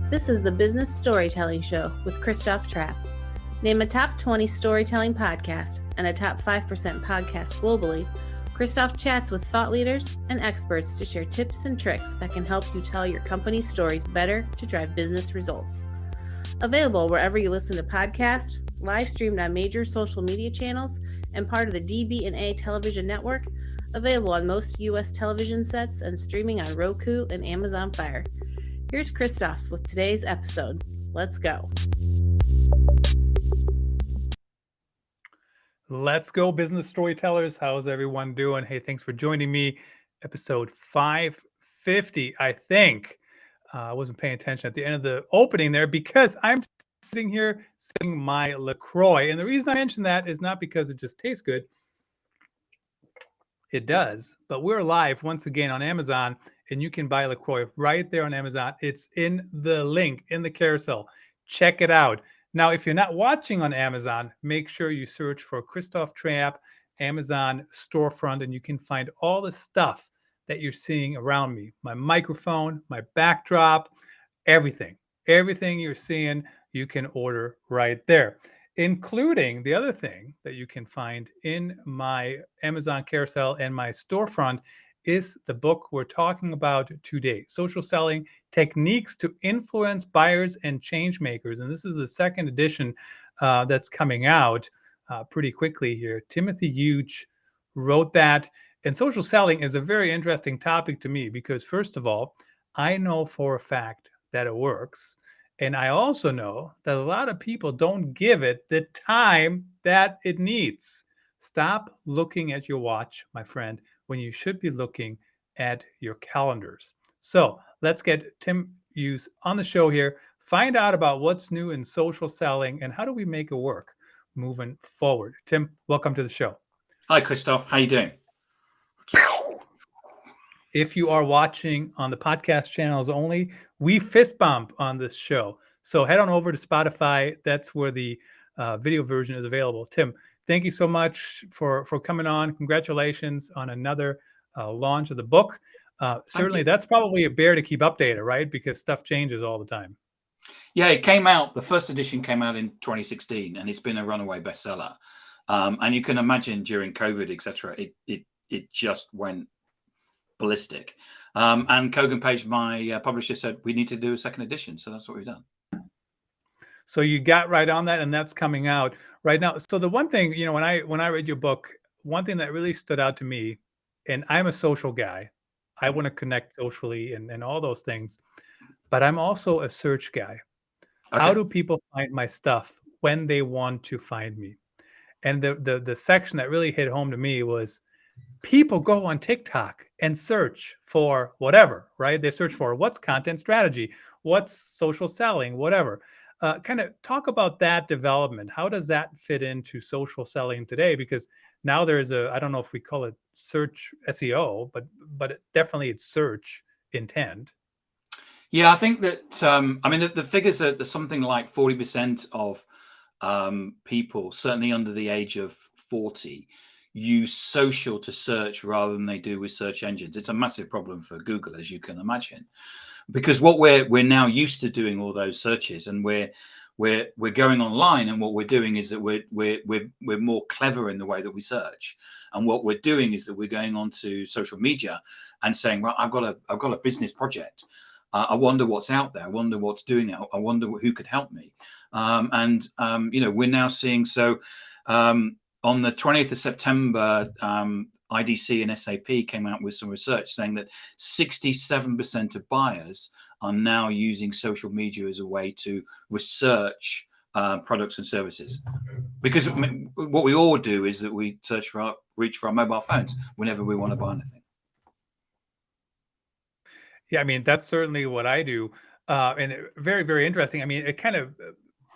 This is the Business Storytelling Show with Christoph Trappe. Name a top 20 storytelling podcast and a top 5% podcast globally. Christoph chats with thought leaders and experts to share tips and tricks that can help you tell your company's stories better to drive business results. Available wherever you listen to podcasts, live streamed on major social media channels, and part of the DB&A television network. Available on most U.S. television sets and streaming on Roku and Amazon Fire. Here's Christoph with today's episode. Let's go. Let's go, business storytellers. How's everyone doing? Hey, thanks for joining me. Episode 550, I think. I wasn't paying attention at the end of the opening there because I'm sitting here sipping my LaCroix. And the reason I mention that is not because it just tastes good. It does, but we're live once again on Amazon, and you can buy LaCroix right there on Amazon. It's in the link in the carousel. Check it out. Now, if you're not watching on Amazon, make sure you search for Christoph Trappe Amazon storefront, and you can find all the stuff that you're seeing around me. My microphone, my backdrop, everything. Everything you're seeing, you can order right there, including the other thing that you can find in my Amazon carousel and my storefront is the book we're talking about today, Social Selling Techniques to Influence Buyers and Change Makers. And this is the second edition that's coming out pretty quickly here. Timothy Huge wrote that. And social selling is a very interesting topic to me because, first of all, I know for a fact that it works. And I also know that a lot of people don't give it the time that it needs. Stop looking at your watch, my friend, when you should be looking at your calendars. So let's get Tim Hughes on the show here, find out about what's new in social selling and how do we make it work moving forward. Tim, welcome to the show. Hi, Christoph. How you doing? If you are watching on the podcast channels only, we fist bump on this show. So head on over to Spotify. That's where the video version is available. Tim, thank you so much for coming on. Congratulations on another launch of the book. Certainly, that's probably a bear to keep updated, right? Because stuff changes all the time. Yeah, it came out. The first edition came out in 2016, and it's been a runaway bestseller. And you can imagine during COVID, etc., it just went ballistic. And Kogan Page, my publisher, said we need to do a second edition. So that's what we've done. So you got right on that, and that's coming out right now. So the one thing, when I read your book, one thing that really stood out to me, and I'm a social guy, I want to connect socially and all those things, but I'm also a search guy. Okay. How do people find my stuff when they want to find me? And the section that really hit home to me was people go on TikTok and search for whatever, right? They search for what's content strategy, what's social selling, whatever. Kind of talk about that development. How does that fit into social selling today? Because now there's I don't know if we call it search SEO, but definitely it's search intent. Yeah, I think that, the figures are there's something like 40% of people, certainly under the age of 40, use social to search rather than they do with search engines. It's a massive problem for Google, as you can imagine. Because what we're now used to doing all those searches, and we're going online, and what we're doing is that we're more clever in the way that we search. And what we're doing is that we're going onto social media and saying, right, I've got a business project. I wonder what's out there. I wonder what's doing it. I wonder who could help me. We're now seeing on the 20th of September, IDC and SAP came out with some research saying that 67% of buyers are now using social media as a way to research products and services. Because what we all do is that we reach for our mobile phones whenever we want to buy anything. Yeah, that's certainly what I do. And very, very interesting. It kind of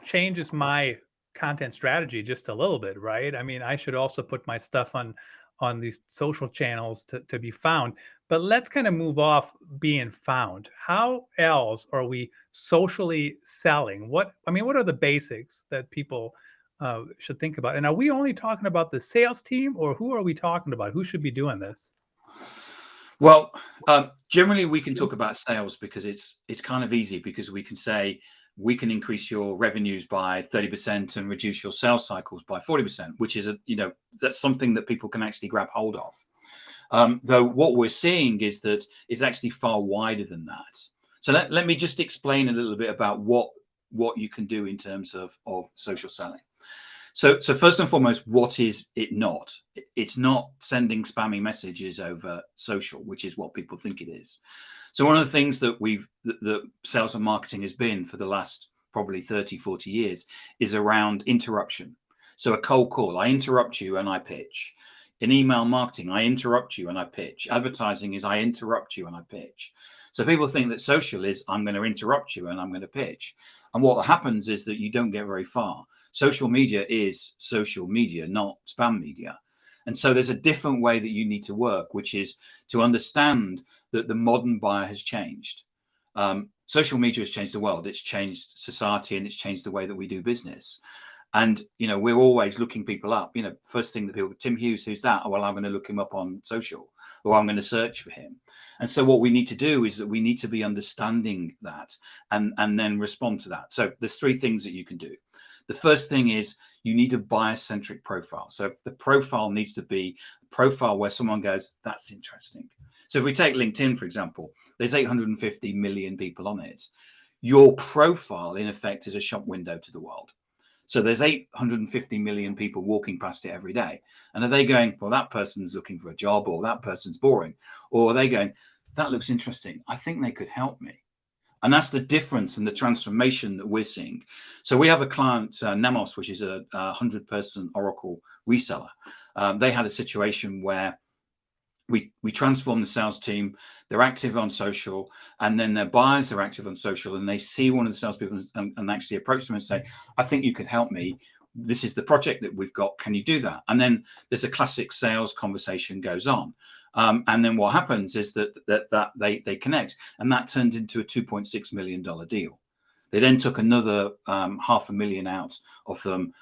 changes my content strategy just a little bit, right? I should also put my stuff on these social channels to be found. But let's kind of move off being found. How else are we socially selling? What are the basics that people should think about? And are we only talking about the sales team, or who are we talking about? Who should be doing this? Well, generally we can talk about sales because it's kind of easy, because we can say we can increase your revenues by 30% and reduce your sales cycles by 40%, which is that's something that people can actually grab hold of. Though what we're seeing is that it's actually far wider than that. So let me just explain a little bit about what you can do in terms of social selling. So first and foremost, what is it not? It's not sending spammy messages over social, which is what people think it is. So one of the things that that sales and marketing has been for the last probably 30, 40 years is around interruption. So a cold call, I interrupt you and I pitch. In email marketing, I interrupt you and I pitch. Advertising is I interrupt you and I pitch. So people think that social is I'm going to interrupt you and I'm going to pitch. And what happens is that you don't get very far. Social media is social media, not spam media. And so there's a different way that you need to work, which is to understand that the modern buyer has changed. Social media has changed the world. It's changed society, and it's changed the way that we do business. And, we're always looking people up. First thing that people, Tim Hughes, who's that? Oh, well, I'm going to look him up on social, or I'm going to search for him. And so what we need to do is that we need to be understanding that and then respond to that. So there's three things that you can do. The first thing is you need a buyer-centric profile. So the profile needs to be a profile where someone goes, that's interesting. So if we take LinkedIn, for example, there's 850 million people on it. Your profile, in effect, is a shop window to the world. So there's 850 million people walking past it every day. And are they going, well, that person's looking for a job, or that person's boring? Or are they going, that looks interesting, I think they could help me? And that's the difference and the transformation that we're seeing. So we have a client, Nemos, which is a 100-person Oracle reseller. They had a situation where we transform the sales team. They're active on social, and then their buyers are active on social, and they see one of the salespeople and actually approach them and say, I think you could help me. This is the project that we've got. Can you do that? And then there's a classic sales conversation goes on. And then what happens is that they connect, and that turned into a $2.6 million deal. They then took another $500,000 out of them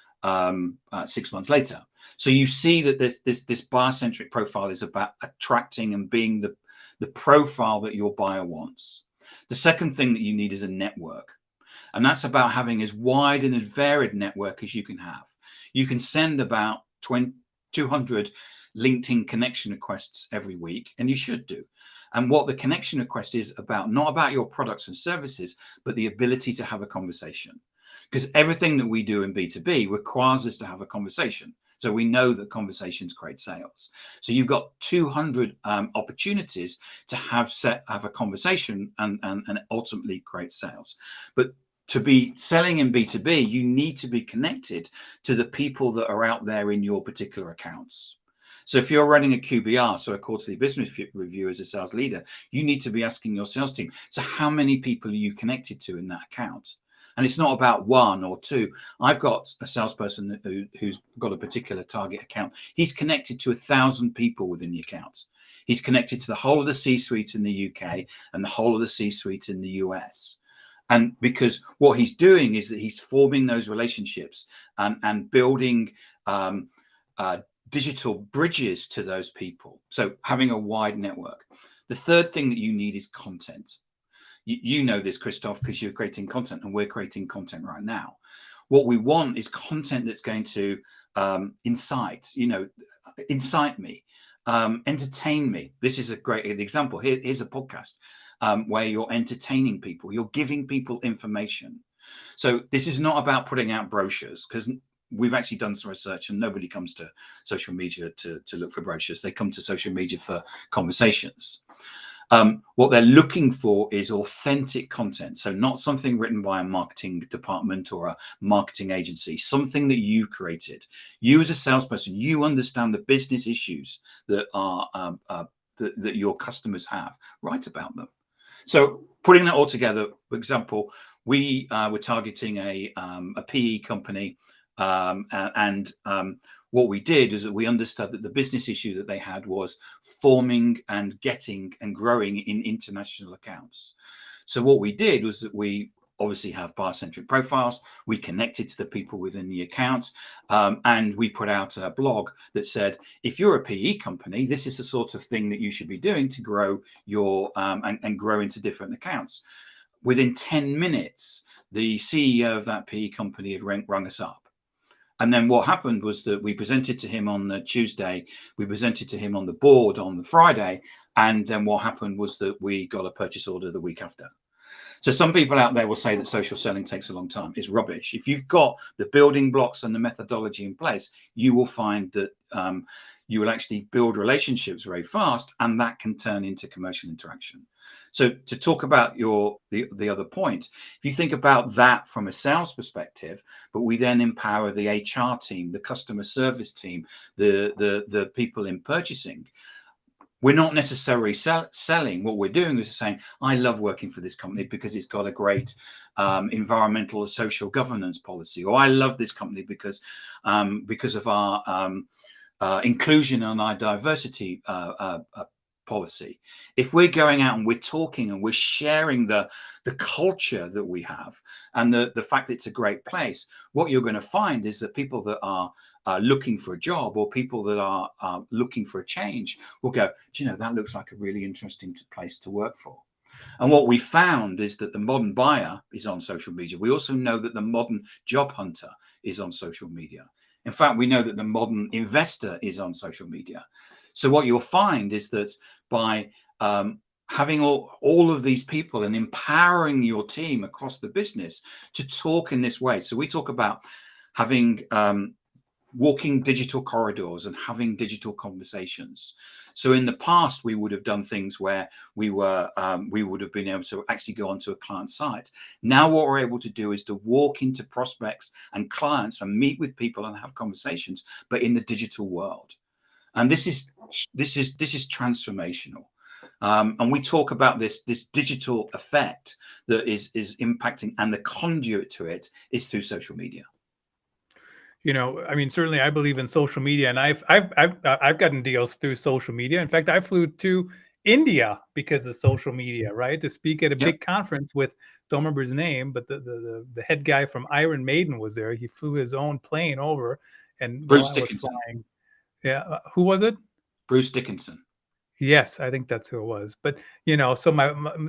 6 months later. So you see that this buyer-centric profile is about attracting and being the profile that your buyer wants. The second thing that you need is a network. And that's about having as wide and as varied network as you can have. You can send about 200 LinkedIn connection requests every week, and you should do. And what the connection request is about, not about your products and services, but the ability to have a conversation. Because everything that we do in B2B requires us to have a conversation. So we know that conversations create sales. So you've got 200 opportunities to have a conversation and ultimately create sales. But to be selling in B2B, you need to be connected to the people that are out there in your particular accounts. So if you're running a QBR, so a quarterly business review as a sales leader, you need to be asking your sales team, so how many people are you connected to in that account? And it's not about one or two. I've got a salesperson who's got a particular target account. He's connected to 1,000 people within the account. He's connected to the whole of the C-suite in the UK and the whole of the C-suite in the US. And because what he's doing is that he's forming those relationships and building digital bridges to those people. So having a wide network. The third thing that you need is content. You know this, Christoph, because you're creating content and we're creating content right now. What we want is content that's going to incite me, entertain me. This is a great example. Here's a podcast where you're entertaining people. You're giving people information. So this is not about putting out brochures, because we've actually done some research and nobody comes to social media to look for brochures. They come to social media for conversations. What they're looking for is authentic content. So not something written by a marketing department or a marketing agency, something that you created. You as a salesperson, you understand the business issues that are that your customers have. Write about them. So putting that all together, for example, we were targeting a PE company, what we did is that we understood that the business issue that they had was forming and getting and growing in international accounts. So what we did was that we obviously have buyer-centric profiles. We connected to the people within the account, and we put out a blog that said, if you're a PE company, this is the sort of thing that you should be doing to grow your and grow into different accounts. Within 10 minutes, the CEO of that PE company had rung us up. And then what happened was that we presented to him on the Tuesday, we presented to him on the board on the Friday, and then what happened was that we got a purchase order the week after. So some people out there will say that social selling takes a long time. It's rubbish. If you've got the building blocks and the methodology in place, you will find that you will actually build relationships very fast, and that can turn into commercial interaction. So to talk about the other point, if you think about that from a sales perspective, but we then empower the HR team, the customer service team, the people in purchasing, we're not necessarily selling. What we're doing is saying, I love working for this company because it's got a great environmental and social governance policy, or I love this company because of our inclusion and our diversity policy. If we're going out and we're talking and we're sharing the culture that we have and the fact that it's a great place, what you're going to find is that people that are looking for a job, or people that are looking for a change, will go, do you know, that looks like a really interesting place to work for. And what we found is that the modern buyer is on social media. We also know that the modern job hunter is on social media. In fact, we know that the modern investor is on social media. So what you'll find is that by having all of these people and empowering your team across the business to talk in this way. So we talk about having walking digital corridors and having digital conversations. So in the past, we would have done things where we would have been able to actually go onto a client site. Now what we're able to do is to walk into prospects and clients and meet with people and have conversations, but in the digital world. And this is transformational. And we talk about this digital effect that is impacting, and the conduit to it is through social media. You know, I mean, certainly I believe in social media, and I've gotten deals through social media. In fact, I flew to India because of social media, right? To speak at a big conference with, don't remember his name, but the head guy from Iron Maiden was there. He flew his own plane over, and Bruce Dickinson. flying. Yeah, who was it? Bruce Dickinson. Yes, I think that's who it was. But you know, so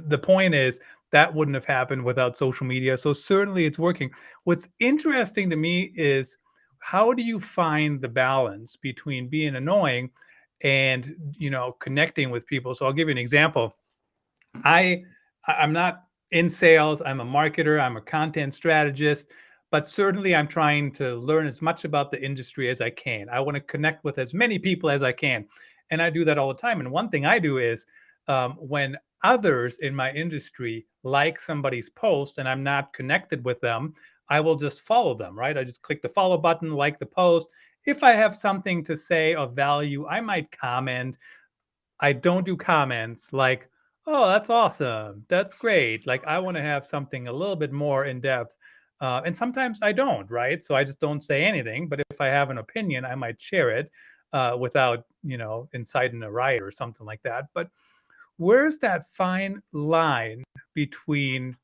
the point is that wouldn't have happened without social media. So certainly it's working. What's interesting to me is, how do you find the balance between being annoying and, you know, connecting with people? So I'll give you an example. I'm not in sales. I'm a marketer. I'm a content strategist, but certainly I'm trying to learn as much about the industry as I can. I want to connect with as many people as I can. And I do that all the time. And one thing I do is when others in my industry like somebody's post and I'm not connected with them, I will just follow them, right? I just click the follow button, like the post. If I have something to say of value, I might comment. I don't do comments like, oh, that's awesome. That's great. Like, I want to have something a little bit more in depth. And sometimes I don't, right? So I just don't say anything. But if I have an opinion, I might share it without, you know, inciting a riot or something like that. But where's that fine line between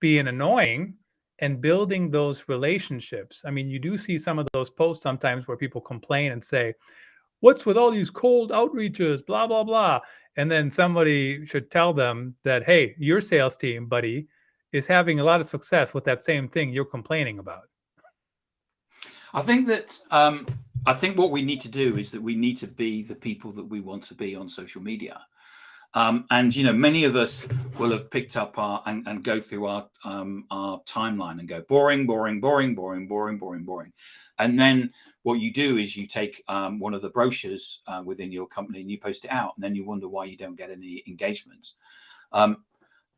being annoying and building those relationships? I mean, you do see some of those posts sometimes where people complain and say, what's with all these cold outreaches, blah, blah, blah. And then somebody should tell them that, hey, your sales team, buddy, is having a lot of success with that same thing you're complaining about. I think that what we need to do is that we need to be the people that we want to be on social media. And you know, many of us will have picked up and go through our timeline and go boring, boring, boring, boring, boring, boring, boring. And then what you do is you take one of the brochures within your company and you post it out, and then you wonder why you don't get any engagement.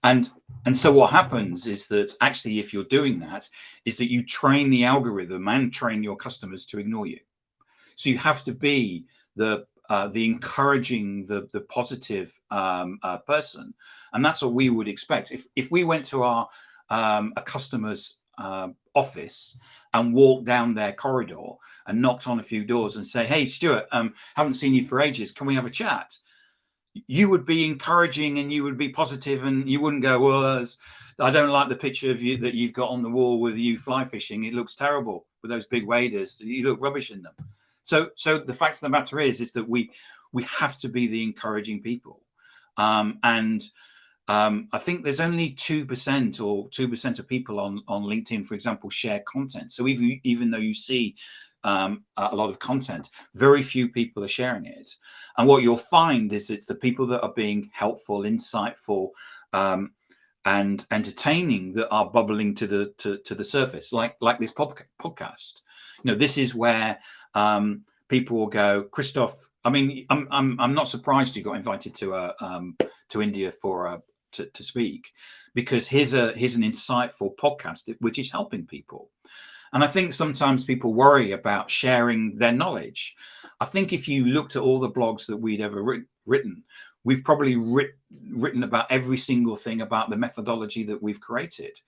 And so what happens is that actually, if you're doing that, is that you train the algorithm and train your customers to ignore you. So you have to be the encouraging, the positive person, and that's what we would expect. If we went to our a customer's office and walked down their corridor and knocked on a few doors and say, "Hey, Stuart, haven't seen you for ages. Can we have a chat?" You would be encouraging and you would be positive, and you wouldn't go, "Well, I don't like the picture of you that you've got on the wall with you fly fishing. It looks terrible with those big waders. You look rubbish in them. So the fact of the matter is that we have to be the encouraging people. And I think there's only 2% or 2% of people on LinkedIn, for example, share content. So even though you see a lot of content, very few people are sharing it. And what you'll find is it's the people that are being helpful, insightful, and entertaining that are bubbling to the surface, like this podcast. This is where people will go, Christoph. I mean, I'm not surprised you got invited to India to speak, because here's an insightful podcast which is helping people. And I think sometimes people worry about sharing their knowledge. I think if you looked at all the blogs that we'd ever written, we've probably written about every single thing about the methodology that we've created.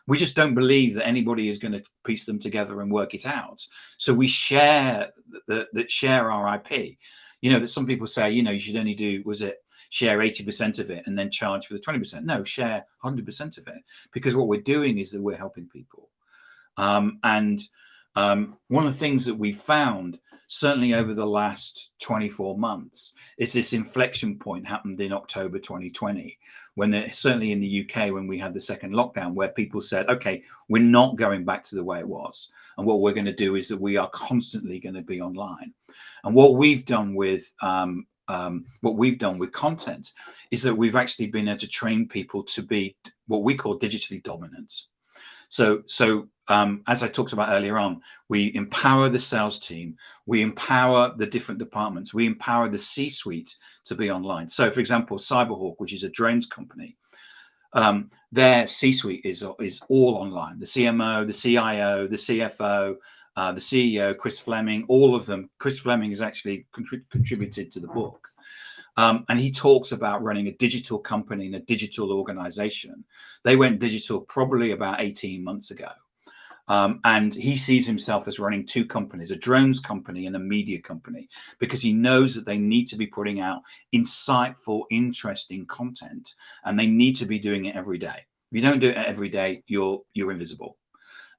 We just don't believe that anybody is going to piece them together and work it out. So we share share our IP. That some people say, you should only share 80% of it and then charge for the 20%. No, share 100% of it, because what we're doing is that we're helping people. And one of the things that we found, certainly over the last 24 months, is this inflection point happened in October 2020, when certainly in the UK, when we had the second lockdown, where people said, okay, we're not going back to the way it was. And what we're going to do is that we are constantly going to be online. And what we've done with content is that we've actually been able to train people to be what we call digitally dominant. So as I talked about earlier on, we empower the sales team, we empower the different departments, we empower the C-suite to be online. So, for example, Cyberhawk, which is a drones company, their C-suite is all online. The CMO, the CIO, the CFO, the CEO, Chris Fleming, all of them. Chris Fleming has actually contributed to the book. And he talks about running a digital company and a digital organization. They went digital probably about 18 months ago. And he sees himself as running two companies, a drones company and a media company, because he knows that they need to be putting out insightful, interesting content, and they need to be doing it every day. If you don't do it every day, you're invisible.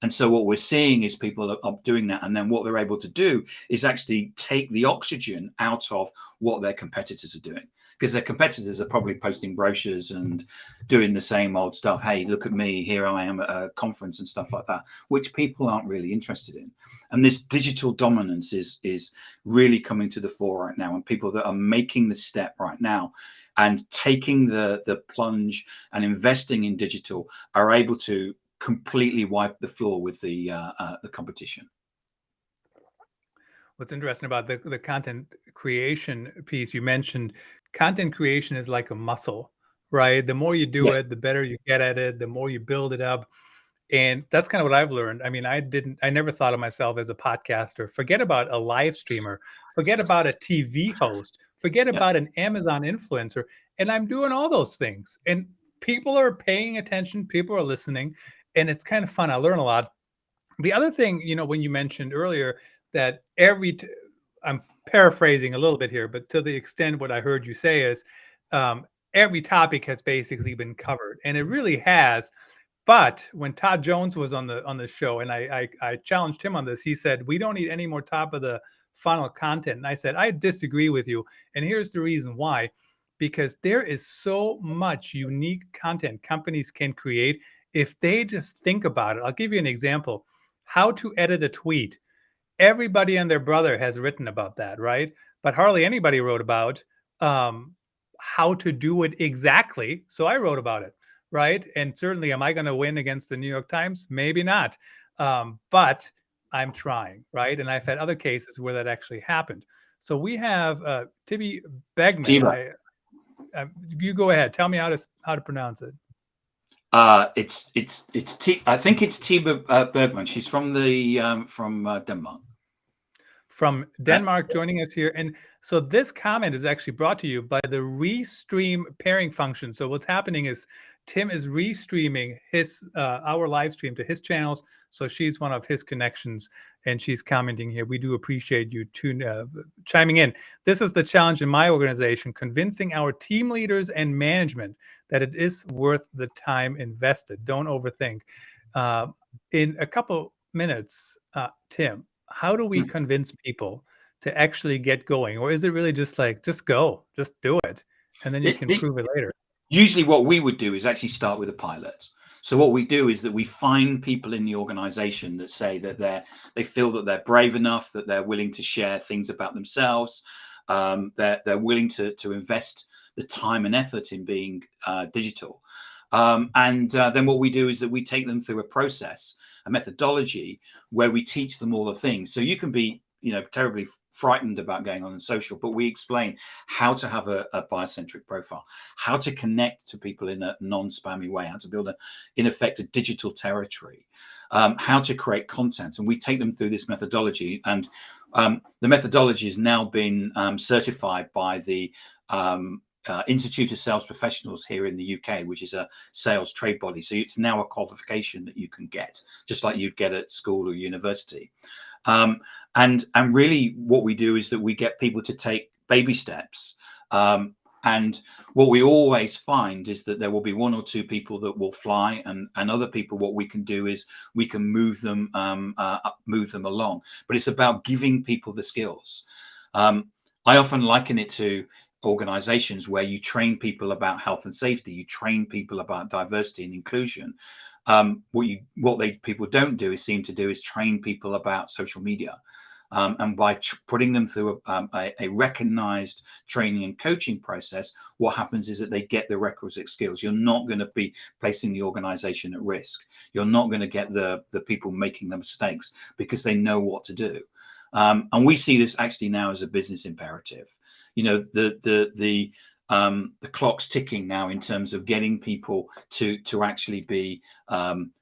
And so what we're seeing is people are doing that. And then what they're able to do is actually take the oxygen out of what their competitors are doing, because their competitors are probably posting brochures and doing the same old stuff. Hey, look at me. Here I am at a conference and stuff like that, which people aren't really interested in. And this digital dominance is really coming to the fore right now. And people that are making the step right now and taking the plunge and investing in digital are able to completely wipe the floor with the competition. What's interesting about the content creation piece, you mentioned content creation is like a muscle, right? The more you do it, the better you get at it, the more you build it up. And that's kind of what I've learned. I mean, I never thought of myself as a podcaster. Forget about a live streamer, forget about a TV host, forget about an Amazon influencer. And I'm doing all those things. And people are paying attention, people are listening, and it's kind of fun. I learn a lot. The other thing, when you mentioned earlier that I'm paraphrasing a little bit here, but to the extent what I heard you say is every topic has basically been covered, and it really has. But when Todd Jones was on the show, and I challenged him on this, he said, we don't need any more top of the funnel content. And I said, I disagree with you. And here's the reason why. Because there is so much unique content companies can create if they just think about it. I'll give you an example. How to edit a tweet. Everybody and their brother has written about that, right? But hardly anybody wrote about how to do it exactly. So I wrote about it, right? And certainly, am I going to win against the New York Times? Maybe not. But I'm trying, right? And I've had other cases where that actually happened. So we have Tibby Begman. You go ahead. Tell me how to pronounce it. I think it's Tiba Bergman. She's from Denmark. From Denmark, joining us here. And so this comment is actually brought to you by the Restream pairing function. So what's happening is Tim is restreaming his our live stream to his channels, so she's one of his connections, and she's commenting here. We do appreciate you chiming in. This is the challenge in my organization: convincing our team leaders and management that it is worth the time invested. Don't overthink. In a couple minutes, Tim, how do we convince people to actually get going, or is it really just like just go, just do it, and then you can prove it later? Usually what we would do is actually start with a pilot. So what we do is that we find people in the organization that say that they feel that they're brave enough, that they're willing to share things about themselves, they're willing to invest the time and effort in being digital. And then what we do is that we take them through a process, a methodology where we teach them all the things. So you can be, terribly frightened about going on social, but we explain how to have a biocentric profile, how to connect to people in a non-spammy way, how to build in effect, a digital territory, how to create content. And we take them through this methodology. And the methodology has now been certified by the Institute of Sales Professionals here in the UK, which is a sales trade body. So it's now a qualification that you can get, just like you'd get at school or university. And really what we do is that we get people to take baby steps. And what we always find is that there will be one or two people that will fly, and other people, what we can do is we can move them along. But it's about giving people the skills. I often liken it to organizations where you train people about health and safety, you train people about diversity and inclusion. What people don't do is seem to do is train people about social media. And by putting them through a recognized training and coaching process, what happens is that they get the requisite skills. You're not going to be placing the organization at risk. You're not going to get the people making the mistakes because they know what to do. And we see this actually now as a business imperative. The clock's ticking now in terms of getting people to actually be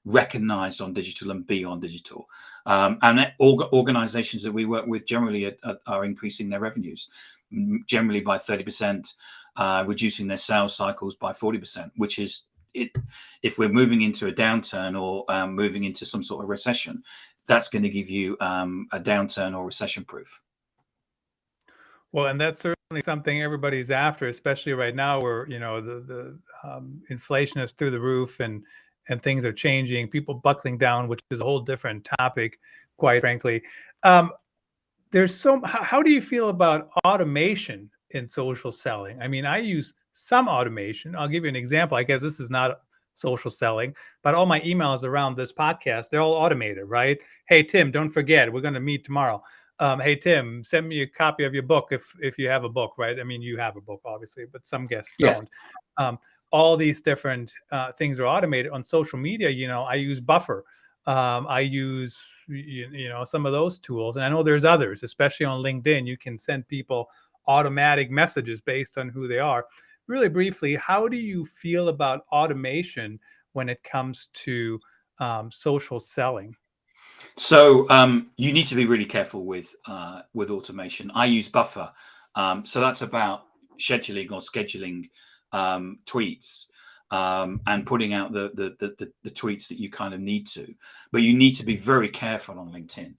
recognized on digital and be on digital. And organizations that we work with generally are increasing their revenues, generally by 30%, reducing their sales cycles by 40%, which is if we're moving into a downturn or moving into some sort of recession, that's going to give you a downturn or recession proof. Well, and that's certainly something everybody's after, especially right now where, the inflation is through the roof and things are changing, people buckling down, which is a whole different topic, quite frankly. How do you feel about automation in social selling? I mean, I use some automation. I'll give you an example. I guess this is not social selling, but all my emails around this podcast, they're all automated, right? Hey, Tim, don't forget, we're going to meet tomorrow. Hey, Tim, send me a copy of your book if you have a book, right? I mean, you have a book, obviously, but some guests don't. Yes. All these different things are automated. On social media, I use Buffer. I use, some of those tools. And I know there's others, especially on LinkedIn. You can send people automatic messages based on who they are. Really briefly, how do you feel about automation when it comes to social selling? So you need to be really careful with automation. I use Buffer, so that's about scheduling tweets and putting out the tweets that you kind of need to. But you need to be very careful on LinkedIn.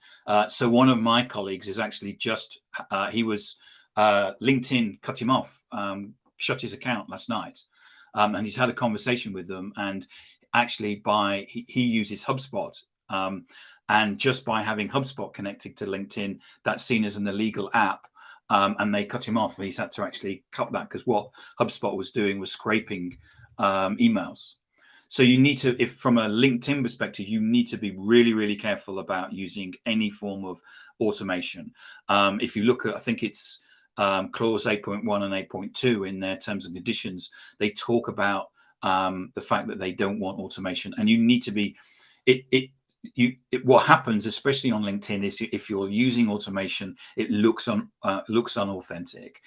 So one of my colleagues is actually just LinkedIn cut him off, shut his account last night, and he's had a conversation with them. And actually, he uses HubSpot. And just by having HubSpot connected to LinkedIn, that's seen as an illegal app, and they cut him off. He's had to actually cut that because what HubSpot was doing was scraping emails. So you need to, if from a LinkedIn perspective, you need to be really, really careful about using any form of automation. If you look at, I think it's clause 8.1 and 8.2 in their terms and conditions, they talk about the fact that they don't want automation, and you need to be what happens, especially on LinkedIn, is if you're using automation, it looks unauthentic.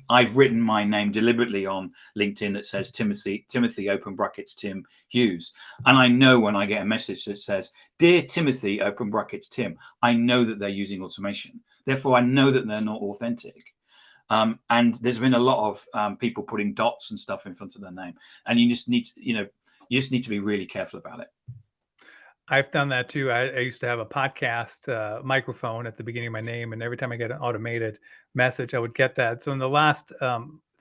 I've written my name deliberately on LinkedIn that says Timothy open brackets Tim Hughes, and I know when I get a message that says Dear Timothy open brackets Tim, I know that they're using automation. Therefore, I know that they're not authentic. And there's been a lot of people putting dots and stuff in front of their name, and you just need to be really careful about it. I've done that too. I used to have a podcast microphone at the beginning of my name, and every time I get an automated message, I would get that. So in the last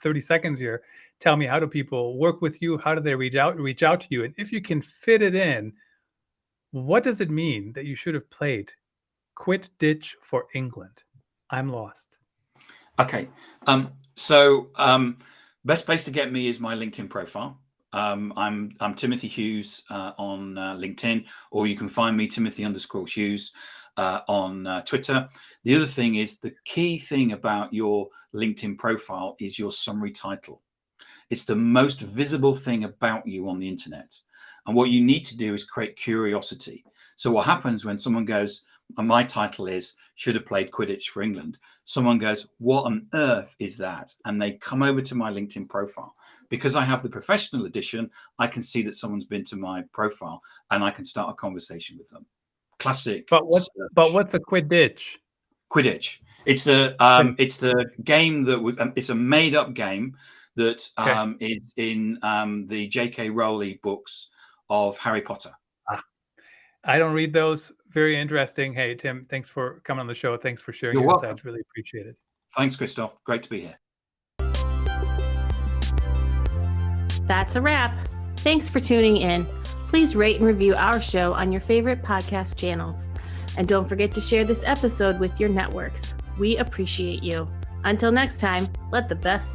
30 seconds here, tell me, how do people work with you? How do they reach out to you? And if you can fit it in, what does it mean that you should have played Quidditch for England? I'm lost. Okay. So best place to get me is my LinkedIn profile. I'm Timothy Hughes on LinkedIn, or you can find me Timothy_Hughes on Twitter. The other thing is, the key thing about your LinkedIn profile is your summary title. It's the most visible thing about you on the internet. And what you need to do is create curiosity. So what happens when someone goes, and my title is should have played Quidditch for England, someone goes, what on earth is that? And they come over to my LinkedIn profile. Because I have the professional edition, I can see that someone's been to my profile, and I can start a conversation with them. Classic. But what's a Quidditch? Quidditch. It's the game that it's a made up game that is in the J.K. Rowling books of Harry Potter. I don't read those. Very interesting. Hey, Tim, thanks for coming on the show. Thanks for sharing your insights. Really appreciate it. Thanks, Christoph. Great to be here. That's a wrap. Thanks for tuning in. Please rate and review our show on your favorite podcast channels. And don't forget to share this episode with your networks. We appreciate you. Until next time, let the best